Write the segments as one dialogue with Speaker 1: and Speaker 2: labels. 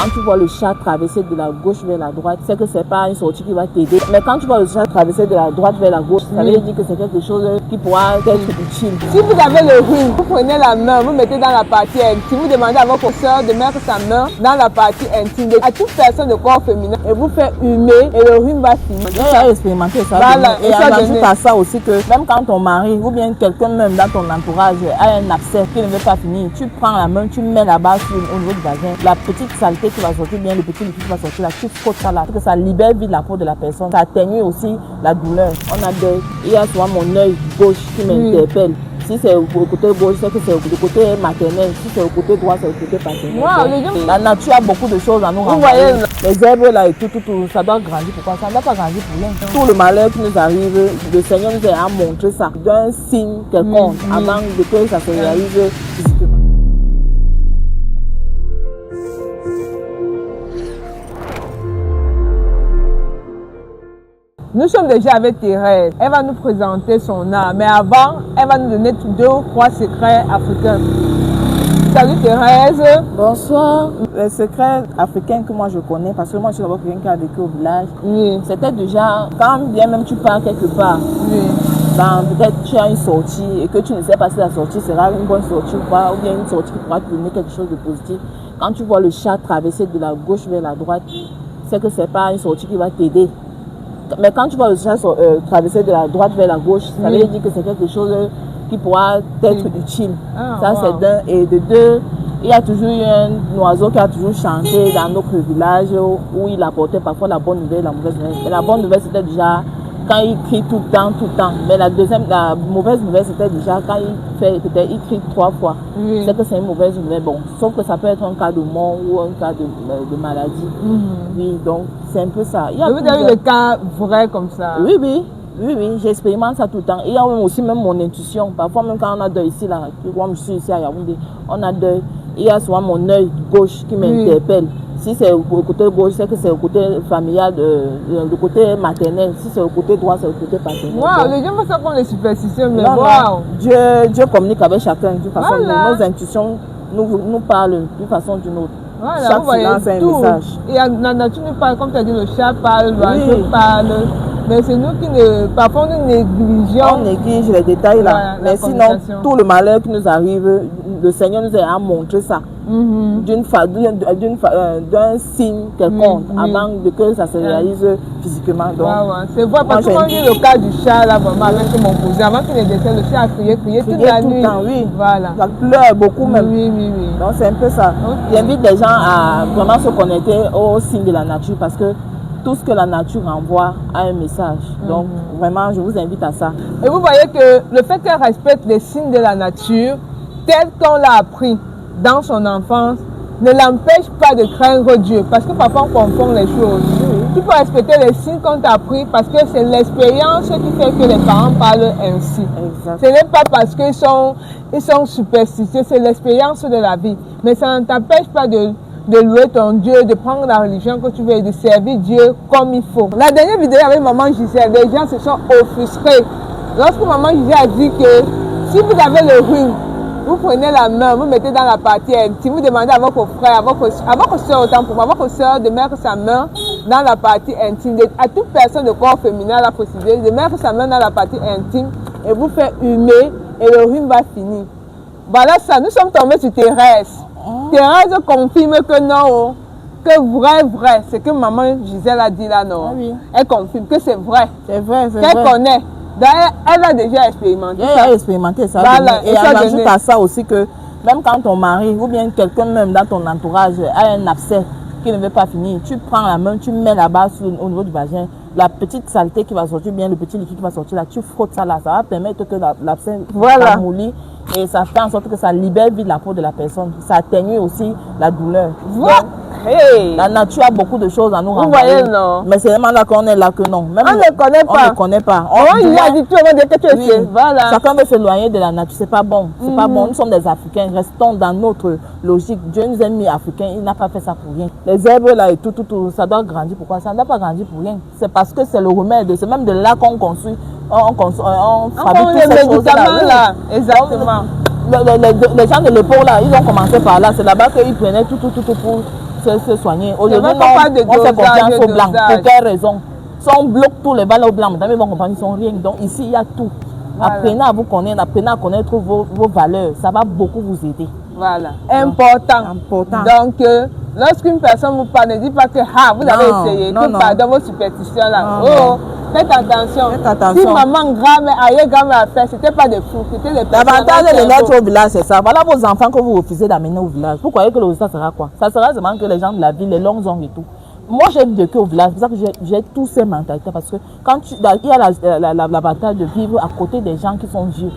Speaker 1: Quand tu vois le chat traverser de la gauche vers la droite, c'est que c'est pas une sortie qui va t'aider. Mais quand tu vois le chat traverser de la droite vers la gauche, ça veut dire que c'est quelque chose qui pourra être utile.
Speaker 2: Si vous avez le rhume, vous prenez la main, vous mettez dans la partie intime, vous demandez à votre soeur de mettre sa main dans la partie intime à toute personne de corps féminin et vous faites humer et le rhume va finir.
Speaker 1: J'ai expérimenté ça.
Speaker 2: Voilà.
Speaker 1: Et on ajoute à ça aussi que même quand ton mari ou bien quelqu'un même dans ton entourage a un abcès qui ne veut pas finir, tu prends la main, tu mets là-bas au niveau du vagin, la petite saleté qui va sortir, bien le petit liquide qui va sortir là, tu frottes ça là, parce que ça libère vite la peau de la personne, ça atténue aussi la douleur. Il y a souvent mon œil gauche qui m'interpelle. Si c'est au côté gauche, c'est que c'est au côté maternel. Si c'est au côté droit, c'est au côté paternel.
Speaker 2: Wow,
Speaker 1: la nature a beaucoup de choses à nous renvoyer. Les herbes là et tout, ça doit grandir. Pourquoi ça ne doit pas grandir pour rien? Tout le malheur qui nous arrive, le Seigneur nous a montré ça d'un signe quelconque avant que ça se réalise physiquement.
Speaker 2: Nous sommes déjà avec Thérèse. Elle va nous présenter son art. Mais avant, elle va nous donner 2 ou 3 secrets africains. Salut Thérèse.
Speaker 1: Bonsoir. Les secrets africains que moi je connais, parce que moi je suis d'abord quelqu'un qui a vécu au village.
Speaker 2: Oui.
Speaker 1: C'était déjà, quand bien même tu pars quelque part, peut-être tu as une sortie et que tu ne sais pas si la sortie sera une bonne sortie ou pas, ou bien une sortie qui pourra te donner quelque chose de positif. Quand tu vois le chat traverser de la gauche vers la droite, c'est que ce n'est pas une sortie qui va t'aider. Mais quand tu vois le chat traverser de la droite vers la gauche, ça veut dire que c'est quelque chose qui pourra être utile. Ça, c'est d'un. Et de deux, il y a toujours eu un oiseau qui a toujours chanté dans notre village où il apportait parfois la bonne nouvelle et la mauvaise nouvelle. Et la bonne nouvelle, c'était déjà quand il crie tout le temps. Mais la mauvaise nouvelle, c'était déjà quand il crie 3 fois. C'est que c'est une mauvaise nouvelle. Bon, sauf que ça peut être un cas de mort ou un cas de maladie. Oui, donc c'est un peu ça.
Speaker 2: Vous avez eu des cas vrais comme ça?
Speaker 1: Oui, j'expérimente ça tout le temps. Il y a aussi même mon intuition. Parfois, même quand on a deuil ici, là, comme je suis ici à Yaoundé, on a deuil. Il y a souvent mon œil gauche qui m'interpelle. Si c'est au côté gauche, c'est que c'est au côté familial, le côté maternel. Si c'est au côté droit, c'est au côté paternel.
Speaker 2: Wow, les gens font ça comme les superstitions, mais
Speaker 1: non,
Speaker 2: wow.
Speaker 1: Dieu communique avec chacun d'une façon. Nos intuitions nous parlent d'une façon ou d'une autre.
Speaker 2: Voilà,
Speaker 1: chaque silence c'est un message.
Speaker 2: Et la nature nous parle, comme tu as dit, le chat parle, l'oiseau parle. Mais c'est nous qui parfois nous négligeons.
Speaker 1: On néglige les détails là. Mais sinon, tout le malheur qui nous arrive, le Seigneur nous a montré ça. D'un signe quelconque avant que ça se réalise physiquement.
Speaker 2: C'est vrai, parce que moi j'ai le cas du chat là, vraiment, avec mon cousin. Avant qu'il ne décède, le chat a crié toute la nuit. Voilà.
Speaker 1: Ça pleure beaucoup même.
Speaker 2: Oui.
Speaker 1: Donc c'est un peu ça. J'invite les gens à vraiment se connecter aux signes de la nature parce que tout ce que la nature envoie a un message. Donc, vraiment, je vous invite à ça.
Speaker 2: Et vous voyez que le fait qu'elle respecte les signes de la nature, tel qu'on l'a appris dans son enfance, ne l'empêche pas de craindre Dieu. Parce que parfois, on confond les choses. Tu peux respecter les signes qu'on t'a appris parce que c'est l'expérience qui fait que les parents parlent ainsi. Exact. Ce n'est pas parce qu'ils sont superstitieux, c'est l'expérience de la vie. Mais ça ne t'empêche pas de louer ton Dieu, de prendre la religion que tu veux et de servir Dieu comme il faut. La dernière vidéo avec maman Gisèle, les gens se sont offusqués. Lorsque maman Gisèle a dit que si vous avez le rhume, vous prenez la main, vous mettez dans la partie intime, vous demandez à votre frère, à votre soeur autant pour moi, à votre soeur de mettre sa main dans la partie intime. À toute personne de corps féminin, la préciser, de mettre sa main dans la partie intime et vous faire humer et le rhume va finir. Voilà ça, nous sommes tombés sur Thérèse. Thérèse confirme que non, que vrai, c'est que maman Gisèle a dit là, non. Elle confirme que c'est vrai.
Speaker 1: C'est vrai.
Speaker 2: Qu'elle connaît. D'ailleurs, elle a déjà expérimenté ça.
Speaker 1: Elle a expérimenté ça. Et on ajoute à ça aussi que même quand ton mari ou bien quelqu'un même dans ton entourage a un abcès qui ne veut pas finir, tu prends la main, tu mets là-bas au niveau du vagin, la petite saleté qui va sortir, bien le petit liquide qui va sortir là, tu frottes ça là, ça va permettre que l'abcès s'amollit et ça fait en sorte que ça libère vite la peau de la personne. Ça atténue aussi la douleur. La nature a beaucoup de choses à nous renvoyer. Mais c'est vraiment là qu'on est là que non. Même
Speaker 2: on ne connaît pas.
Speaker 1: On ne connaît pas.
Speaker 2: Il a dit tout le monde que tu es. Voilà.
Speaker 1: Chacun veut s'éloigner de la nature. C'est pas bon. C'est pas bon. Nous sommes des Africains. Restons dans notre logique. Dieu nous a mis Africains. Il n'a pas fait ça pour rien. Les herbes là et tout, ça doit grandir. Pourquoi ça ne doit pas grandir pour rien? C'est parce que c'est le remède. C'est même de là qu'on construit. On fabrique toutes ces choses là.
Speaker 2: Exactement.
Speaker 1: Les gens de l'époque là, ils ont commencé par là. C'est là-bas qu'ils prenaient tout pour se soigner.
Speaker 2: C'est vrai
Speaker 1: Aujourd'hui,
Speaker 2: qu'on parle de
Speaker 1: on fait
Speaker 2: dosage,
Speaker 1: confiance aux blancs.
Speaker 2: dosage.
Speaker 1: Pour quelle raison? Si on bloque tous les balles aux blancs, mais vos compagnies sont rien. Donc ici, il y a tout.
Speaker 2: Voilà.
Speaker 1: Apprenez à vous connaître, apprenez à connaître vos valeurs. Ça va beaucoup vous aider.
Speaker 2: Voilà, important.
Speaker 1: Important.
Speaker 2: Donc, lorsqu'une personne vous parle, ne dit pas que vous avez essayé,
Speaker 1: non,
Speaker 2: que
Speaker 1: non.
Speaker 2: pardon vos superstitions là.
Speaker 1: Non, non.
Speaker 2: Faites attention.
Speaker 1: Faites attention.
Speaker 2: Si maman, grand-mère, arrière-grand-mère a fait, c'était pas des fous, c'était des personnes.
Speaker 1: L'avantage de naître au village, c'est ça. Voilà vos enfants que vous refusez d'amener au village. Vous croyez que le résultat sera quoi? Ça sera seulement que les gens de la ville, les longues ongles et tout. Moi, j'ai vécu au village, c'est pour ça que j'ai tous ces mentalités. Parce que quand il y a l'avantage de vivre à côté des gens qui sont vieux.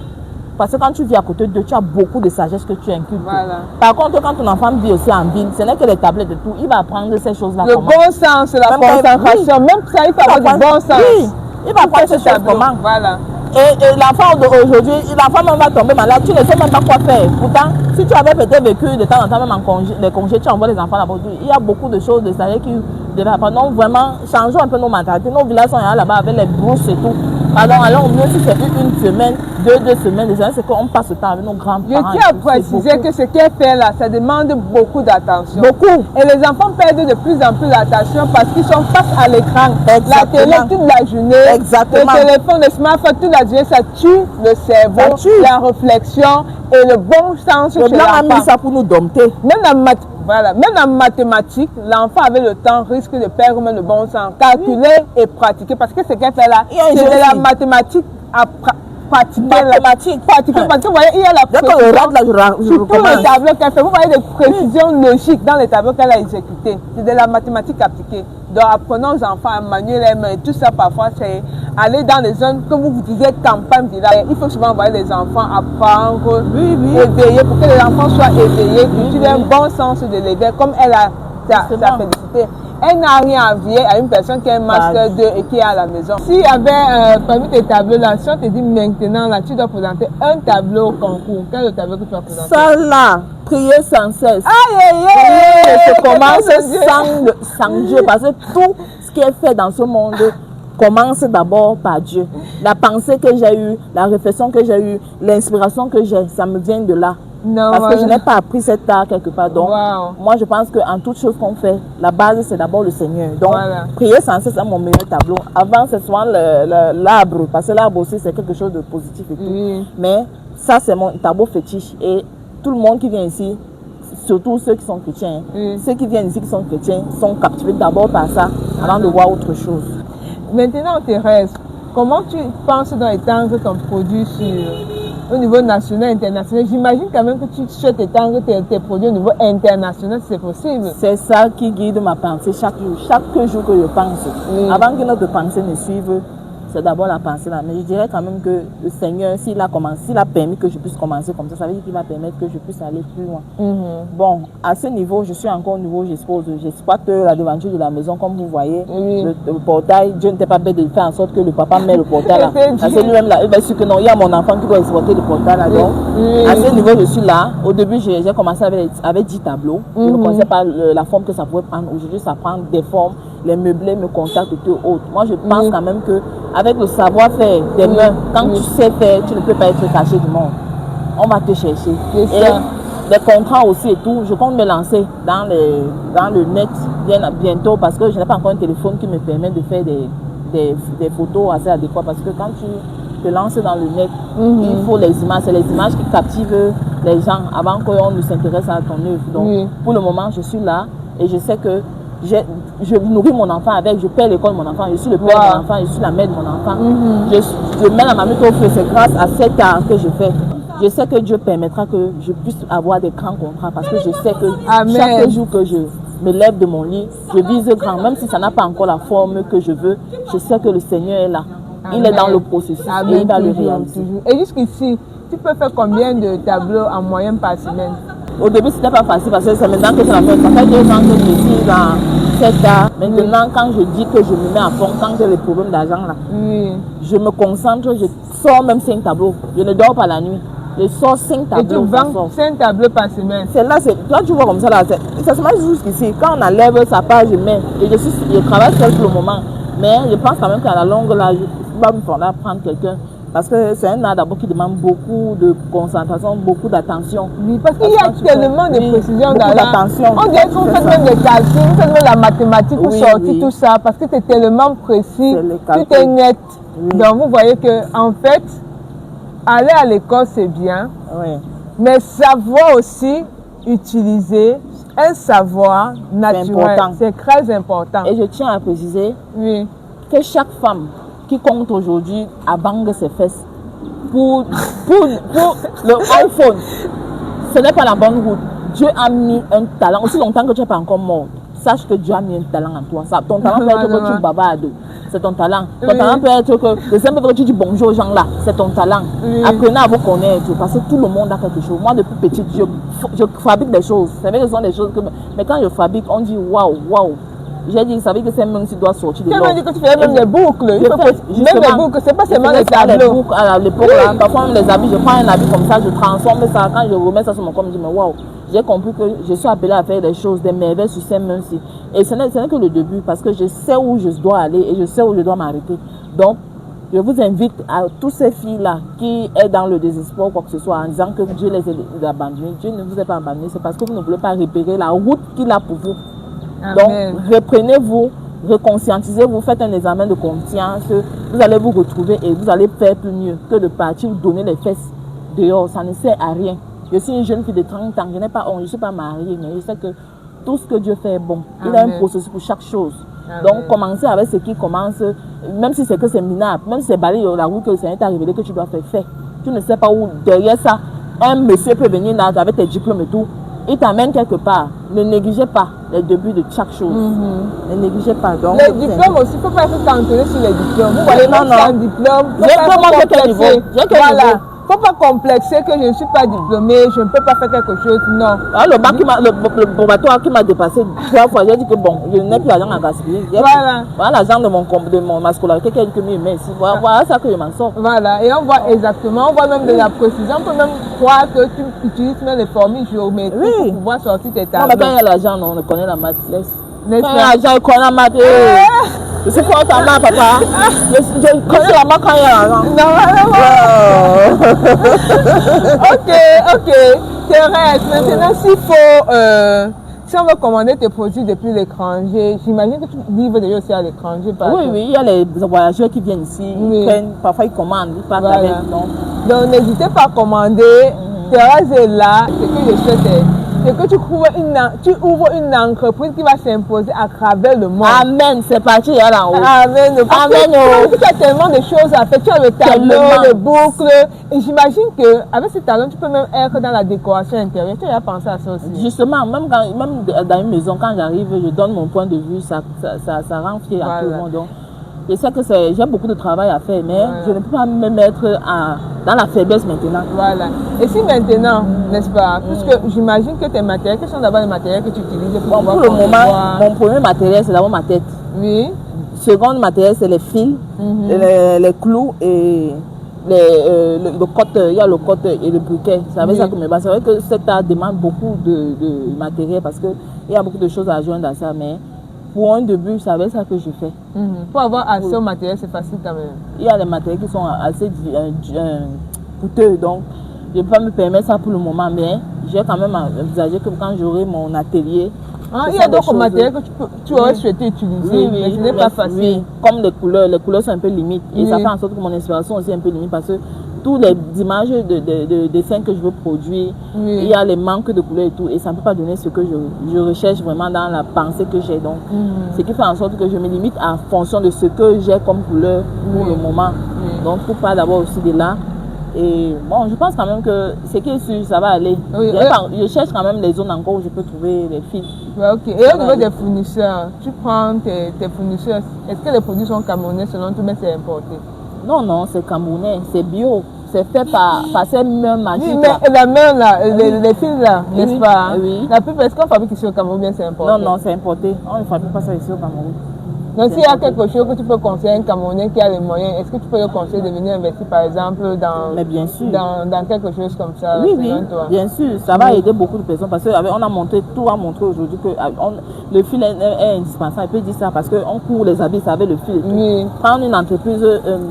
Speaker 1: Parce que quand tu vis à côté d'eux, tu as beaucoup de sagesse que tu inculques.
Speaker 2: Voilà.
Speaker 1: Par contre, quand ton enfant vit aussi en ville, ce n'est que les tablettes et tout, il va apprendre ces choses-là.
Speaker 2: Le bon sens, la concentration, même ça, il faut avoir du bon sens.
Speaker 1: Oui, il va apprendre ces choses comment.
Speaker 2: Voilà.
Speaker 1: Et l'enfant d'aujourd'hui, l'enfant même va tomber malade, tu ne sais même pas quoi faire. Pourtant, si tu avais peut-être vécu de temps en temps, même en congé, les congés, tu envoies les enfants là-bas. Il y a beaucoup de choses de ça qui devaient apprendre. Donc vraiment, changeons un peu nos mentalités. Nos villages sont là-bas avec les brousses et tout. Pardon, allons mieux si c'est une semaine, deux semaines, c'est qu'on passe le temps avec nos grands-parents.
Speaker 2: Je tiens à préciser que ce qu'elle fait là, ça demande beaucoup d'attention.
Speaker 1: Beaucoup.
Speaker 2: Et les enfants perdent de plus en plus l'attention parce qu'ils sont face à l'écran. La télé toute la journée.
Speaker 1: Exactement.
Speaker 2: Le téléphone, le smartphone toute la journée, ça tue le cerveau, la réflexion et le bon sens chez l'enfant.
Speaker 1: Le blanc a mis ça pour nous dompter.
Speaker 2: Même en mathématiques, l'enfant avec le temps risque de perdre même le bon sens. Calculer et pratiquer. Parce que ce qu'elle fait là, c'est de la mathématique à pratiquer.
Speaker 1: Mathématiques.
Speaker 2: Pratiquer. Parce que vous voyez, il y a la précision. Sur tous les tableaux qu'elle fait, vous voyez des précisions logiques dans les tableaux qu'elle a exécutés. C'est de la mathématique appliquée. Donc apprenons aux enfants à manier les mains. Tout ça parfois, c'est aller dans les zones, comme vous disiez, campagne, village. Il faut souvent envoyer les enfants apprendre, éveiller, pour que les enfants soient éveillés, qu'ils aient un bon sens de l'éveil, comme elle a sa félicité. Elle n'a rien à envier à une personne qui a un master 2 et qui est à la maison. S'il y avait parmi tes tableaux là, si on te dit maintenant là, tu dois présenter un tableau au concours, quel est le tableau que tu vas présenter?
Speaker 1: Ça là, prier sans cesse. Ça commence sans Dieu, parce que tout ce qui est fait dans ce monde commence d'abord par Dieu. La pensée que j'ai eue, la réflexion que j'ai eue, l'inspiration que j'ai, ça me vient de là.
Speaker 2: Non,
Speaker 1: parce que je n'ai pas appris cet art quelque part. Donc,
Speaker 2: wow.
Speaker 1: moi, je pense qu'en toute chose qu'on fait, la base, c'est d'abord le Seigneur. Donc, prier sans cesse, c'est mon meilleur tableau. Avant, c'est souvent l'arbre, parce que l'arbre aussi, c'est quelque chose de positif et tout. Mais ça, c'est mon tableau fétiche. Et tout le monde qui vient ici, surtout ceux qui sont chrétiens, ceux qui viennent ici qui sont chrétiens, sont captivés d'abord par ça, avant de voir autre chose.
Speaker 2: Maintenant, Thérèse, comment tu penses dans étendre ton produit au niveau national, international? J'imagine quand même que tu souhaites étendre tes produits au niveau international, si c'est possible.
Speaker 1: C'est ça qui guide ma pensée chaque jour. Chaque jour que je pense, avant que notre pensée ne suive, c'est d'abord la pensée là. Mais je dirais quand même que le Seigneur, s'il a permis que je puisse commencer comme ça veut dire qu'il va permettre que je puisse aller plus loin. Bon, à ce niveau, je suis encore au niveau, j'exploite la devanture de la maison, comme vous voyez. Le portail, Dieu n'était pas bête de faire en sorte que le papa met le portail là. Parce que lui-même là, il va sûr que non, il y a mon enfant qui doit exploiter le portail là. Donc, à ce niveau, je suis là. Au début, j'ai commencé avec 10 tableaux. Je ne connaissais pas la forme que ça pouvait prendre. Aujourd'hui, ça prend des formes. Les meublés me contactent et tout autre. Moi, je pense quand même que avec le savoir-faire des mains, quand tu sais faire, tu ne peux pas être caché du monde. On va te chercher. Et les contrats aussi et tout, je compte me lancer dans le net bientôt parce que je n'ai pas encore un téléphone qui me permet de faire des photos assez adéquates parce que quand tu te lances dans le net, il faut les images. C'est les images qui captivent les gens avant qu'on ne s'intéresse à ton œuvre. Donc, pour le moment, je suis là et je sais que je nourris mon enfant avec, je paie l'école de mon enfant, je suis le père de mon enfant, je suis la mère de mon enfant. Je mets la mamie au feu, c'est grâce à cet art que je fais. Je sais que Dieu permettra que je puisse avoir des grands contrats parce que je sais que chaque jour que je me lève de mon lit, je vise grand, même si ça n'a pas encore la forme que je veux, je sais que le Seigneur est là. Il est dans le processus et il va le réaliser.
Speaker 2: Et jusqu'ici, tu peux faire combien de tableaux en moyenne par semaine? Au
Speaker 1: début, c'était pas facile parce que c'est maintenant que je la fais. Ça fait 2 ans que je suis dans cet art. Maintenant, quand je dis que je me mets à fond, quand j'ai les problèmes d'argent là, je me concentre, je sors même 5 tableaux. Je ne dors pas la nuit. Je sors 5 tableaux.
Speaker 2: Et tu vends 5 tableaux par semaine?
Speaker 1: C'est là, toi tu vois comme ça là. Ça se met jusqu'ici. Quand on enlève sa part, je mets. Et je travaille seul pour le moment. Mais je pense quand même qu'à la longue là, je vais me prendre quelqu'un Parce que c'est un art d'abord qui demande beaucoup de concentration, beaucoup d'attention.
Speaker 2: Oui, parce qu'il y a tellement de précisions dans
Speaker 1: d'attention.
Speaker 2: On dirait qu'on fait même des calculs, on fait même la mathématique pour sortir tout ça, parce que c'est tellement précis, tout est net. Oui. Donc vous voyez que en fait, aller à l'école c'est bien, mais savoir aussi utiliser un savoir naturel, c'est très important.
Speaker 1: Et je tiens à préciser que chaque femme qui compte aujourd'hui à bang ses fesses pour le iPhone, ce n'est pas la bonne route. Dieu a mis un talent. Aussi longtemps que tu n'es pas encore mort, sache que Dieu a mis un talent en toi. Ça, ton talent peut être que tu bavardes, c'est ton talent. Ton talent peut être que le simple fait que tu dis bonjour aux gens là, c'est ton talent. Apprenez à vous connaître parce que tout le monde a quelque chose. Moi, depuis petite, je fabrique des choses. C'est vrai que ce sont des choses que. Mais quand je fabrique, on dit waouh, waouh. J'ai dit, ça veut dire que c'est même si tu dois sortir de l'eau.
Speaker 2: Tu m'as dit que tu fais même des boucles. Même les boucles, c'est pas seulement les tableaux.
Speaker 1: Les boucles à l'époque, parfois même les habits, je prends un habit comme ça, je transforme ça. Quand je remets ça sur mon corps, je me dis, mais waouh, j'ai compris que je suis appelée à faire des choses, des merveilles sur ces mains-ci. Et ce n'est que le début, parce que je sais où je dois aller et je sais où je dois m'arrêter. Donc, je vous invite à toutes ces filles-là qui sont dans le désespoir, quoi que ce soit, en disant que Dieu les a abandonnées. Dieu ne vous a pas abandonné, c'est parce que vous ne voulez pas repérer la route qu'il a pour vous. Donc, reprenez-vous, reconscientisez-vous, faites un examen de conscience, vous allez vous retrouver et vous allez faire plus mieux que de partir vous donner les fesses dehors. Ça ne sert à rien. Je suis une jeune fille de 30 ans, je n'ai pas honte, je ne suis pas mariée, mais je sais que tout ce que Dieu fait est bon. Il a un processus pour chaque chose. Donc, commencez avec ce qui commence, même si c'est que c'est minable, même si c'est balayer la route que le Seigneur t'a révélé que tu dois faire. Tu ne sais pas où, derrière ça, un monsieur peut venir là avec tes diplômes et tout. Il t'amène quelque part. Ne négligez pas les débuts de chaque chose. Ne négligez pas. Donc,
Speaker 2: les diplômes aussi, il ne faut pas être cantonné sur les diplômes. Vous voyez, non, un diplôme.
Speaker 1: J'ai quel niveau?
Speaker 2: Voilà. Il ne faut pas complexer que je ne suis pas diplômée, je ne peux pas faire quelque chose. Non.
Speaker 1: Ah, le bac le probatoire qui m'a dépassé 3 fois, j'ai dit que bon, je n'ai plus l'argent à gaspiller. Voilà l'argent de ma scolarité, quelques mille, mais ici, voilà ça que je m'en sors.
Speaker 2: Voilà, et on voit exactement, on voit même de la précision, on peut même croire que tu utilises même les formules géométriques pour pouvoir sortir tes tableaux.
Speaker 1: Non, mais quand il y a l'argent, on connaît la maths, laisse. Quand il y a l'argent, on connaît la maths. Je suis fort en maths, papa. Je connais la maths quand il y a l'argent. Ok. Thérèse, maintenant, s'il faut... si on veut commander tes produits depuis l'étranger, j'imagine que tu livres déjà aussi à l'étranger. Oui, il y a les voyageurs qui viennent ici, ils prennent, parfois ils commandent, ils partent avec.
Speaker 2: Donc n'hésitez pas à commander. Thérèse est là. Ce que je souhaite, c'est que tu ouvres une entreprise qui va s'imposer à travers le monde.
Speaker 1: Amen, c'est parti, il y a là-haut.
Speaker 2: Amen. Tu as tellement de choses à faire. Tu as le tableau, les boucles. Et j'imagine qu'avec ce talent, tu peux même être dans la décoration intérieure. Tu as pensé à ça aussi.
Speaker 1: Justement, même dans une maison, quand j'arrive, je donne mon point de vue, ça rend fier à tout le monde. Donc, je sais que j'ai beaucoup de travail à faire, mais je ne peux pas me mettre dans la faiblesse maintenant.
Speaker 2: Voilà. Et si maintenant, n'est-ce pas, puisque j'imagine que tes matériels, quels sont d'abord les matériels que tu utilises pour
Speaker 1: pour le moment, mon premier matériel, c'est d'abord ma tête.
Speaker 2: Oui.
Speaker 1: Second matériel, c'est les fils, les clous et le côte, il y a le côte et le briquet. C'est avec ça que mes bases. C'est vrai que cet art demande beaucoup de matériel parce qu'il y a beaucoup de choses à joindre dans ça, mais pour un début, c'est avec ça que je fais.
Speaker 2: Pour avoir accès au matériel, c'est facile quand même.
Speaker 1: Il y a des matériels qui sont assez coûteux, donc je ne peux pas me permettre ça pour le moment, mais j'ai quand même envisagé que quand j'aurai mon atelier,
Speaker 2: il y a d'autres matériels que tu aurais souhaité utiliser, mais ce n'est pas facile.
Speaker 1: Oui, comme les couleurs sont un peu limites. Et ça fait en sorte que mon inspiration aussi est un peu limite parce que toutes les images de dessins que je veux produire, il y a les manques de couleurs et tout. Et ça ne peut pas donner ce que je recherche vraiment dans la pensée que j'ai. Donc, ce qui fait en sorte que je me limite en fonction de ce que j'ai comme couleur pour le moment. Donc, pour pas d'abord aussi de là. Et bon, je pense quand même que ce qui est sûr, ça va aller. Je cherche quand même les zones encore où je peux trouver les fils.
Speaker 2: Ok. Et au niveau des fournisseurs, tu prends tes fournisseurs. Est-ce que les produits sont camerounais selon toi, mais c'est importé?
Speaker 1: Non, c'est camerounais, c'est bio. C'est fait par ces mêmes machines.
Speaker 2: Oui, mais la main là, les fils là, n'est-ce pas? Oui. La plupart, est-ce qu'on fabrique ici au Cameroun ou bien c'est importé?
Speaker 1: Non, c'est importé. On ne fabrique pas ça ici au Cameroun.
Speaker 2: Donc, s'il y a quelque chose que tu peux conseiller à un Camerounais qui a les moyens, est-ce que tu peux le conseiller de venir investir, par exemple,
Speaker 1: Mais bien sûr.
Speaker 2: dans quelque chose comme ça?
Speaker 1: Oui, oui,
Speaker 2: toi?
Speaker 1: bien sûr. Ça va aider beaucoup de personnes parce qu'on a montré, tout a montré aujourd'hui que le fil est indispensable. Je peux dire ça parce qu'on court les habits avec le fil et tout.
Speaker 2: Oui.
Speaker 1: Prendre une entreprise,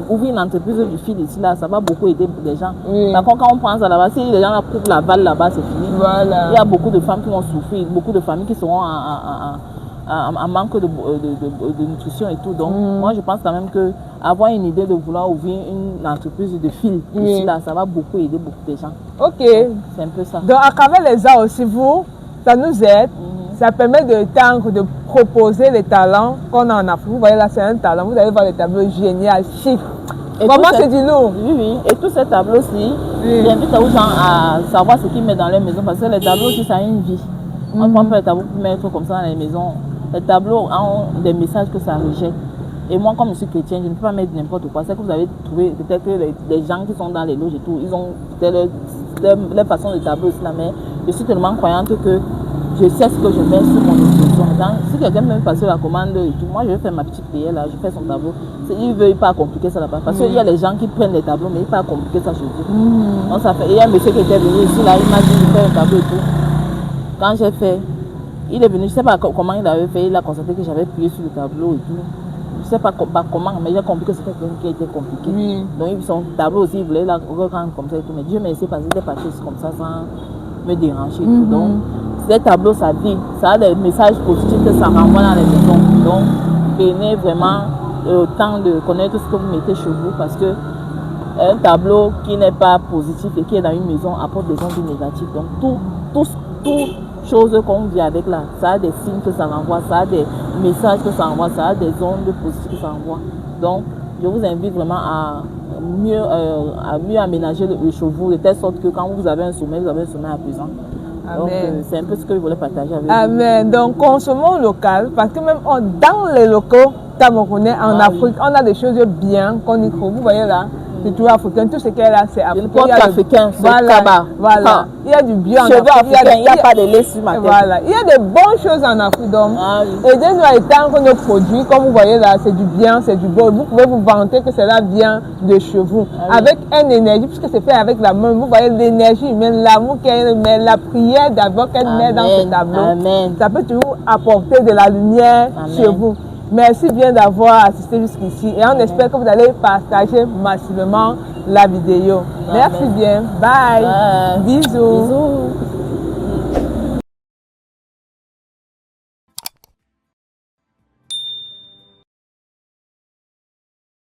Speaker 1: ouvrir une entreprise du fil ici, là, ça va beaucoup aider les gens.
Speaker 2: Oui.
Speaker 1: Par contre, quand on prend ça là-bas, si les gens coupent la balle là-bas, c'est fini.
Speaker 2: Voilà.
Speaker 1: Il y a beaucoup de femmes qui vont souffrir, beaucoup de familles qui seront en manque de nutrition et tout. Donc, moi, je pense quand même que avoir une idée de vouloir ouvrir une entreprise de fil ici, là, ça va beaucoup aider beaucoup de gens.
Speaker 2: Ok.
Speaker 1: C'est un peu ça.
Speaker 2: Donc, à travers les arts aussi, ça nous aide. Ça permet de proposer les talents qu'on a en Afrique. Vous voyez là, c'est un talent. Vous allez voir les tableaux géniaux, chic. Vraiment, c'est du lourd.
Speaker 1: Oui, oui. Et tous ces tableaux-ci, j'invite aux gens à savoir ce qu'ils mettent dans leur maison parce que les tableaux aussi, ça a une vie. On ne prend pas les tableaux pour mettre comme ça dans les maisons. Les tableaux ont des messages que ça rejette. Et moi, comme je suis chrétien, je ne peux pas mettre n'importe quoi. C'est que vous avez trouvé, peut-être que les gens qui sont dans les loges et tout, ils ont leur façon de tableau aussi là, mais je suis tellement croyante que je sais ce que je mets sur mon exposition. Si quelqu'un me passe la commande et tout, moi je vais faire ma petite prière là, je fais son tableau. Il ne veut pas compliquer ça là-bas. Parce qu'il y a les gens qui prennent les tableaux, mais ils ne veulent pas compliquer ça chez eux. Donc ça fait. Il y a un monsieur qui était venu ici là, il m'a dit de faire un tableau et tout. Quand j'ai fait, il est venu, je ne sais pas comment il avait fait, il a constaté que j'avais prié sur le tableau et tout. Je ne sais pas comment, mais j'ai compris que c'était quelqu'un qui était compliqué. Donc son tableau aussi, il voulait la reprendre comme ça et tout. Mais Dieu merci parce qu'il était parti comme ça sans me déranger et tout. Donc, ces tableaux, ça dit, ça a des messages positifs que ça renvoie dans les maisons. Donc, prenez vraiment le temps de connaître ce que vous mettez chez vous parce que un tableau qui n'est pas positif et qui est dans une maison apporte des ondes négatives. Donc, tout chose qu'on vit avec là, ça a des signes que ça renvoie, ça a des messages que ça envoie, ça a des ondes positives que ça envoie. Donc, je vous invite vraiment à mieux aménager le chez vous de telle sorte que quand vous avez un sommeil, vous avez un sommeil apaisant. Donc, c'est un peu ce que je voulais partager avec vous.
Speaker 2: Amen. Donc, consommons local parce que même dans les locaux camerounais, en Afrique, on a des choses bien qu'on y trouve. Vous voyez là, c'est tout africain. Tout ce qu'il y a là, c'est africain.
Speaker 1: Il y a africain, c'est tabac.
Speaker 2: Voilà. Il y a du bien en Afrique.
Speaker 1: Il n'y a pas de lait sur ma tête.
Speaker 2: Voilà. Il y a des bonnes choses en Afrique. Donc, aidez-nous à étendre nos produits. Comme vous voyez là, c'est du bien, c'est du beau. Vous pouvez vous vanter que cela vient de chez vous. Avec une énergie, puisque c'est fait avec la main. Vous voyez l'énergie humaine, l'amour qu'elle met, la prière d'abord qu'elle met dans ce tableau. Ça peut toujours apporter de la lumière chez vous. Merci bien d'avoir assisté jusqu'ici et on espère que vous allez partager massivement la vidéo. Merci bien. Bye. Bisous.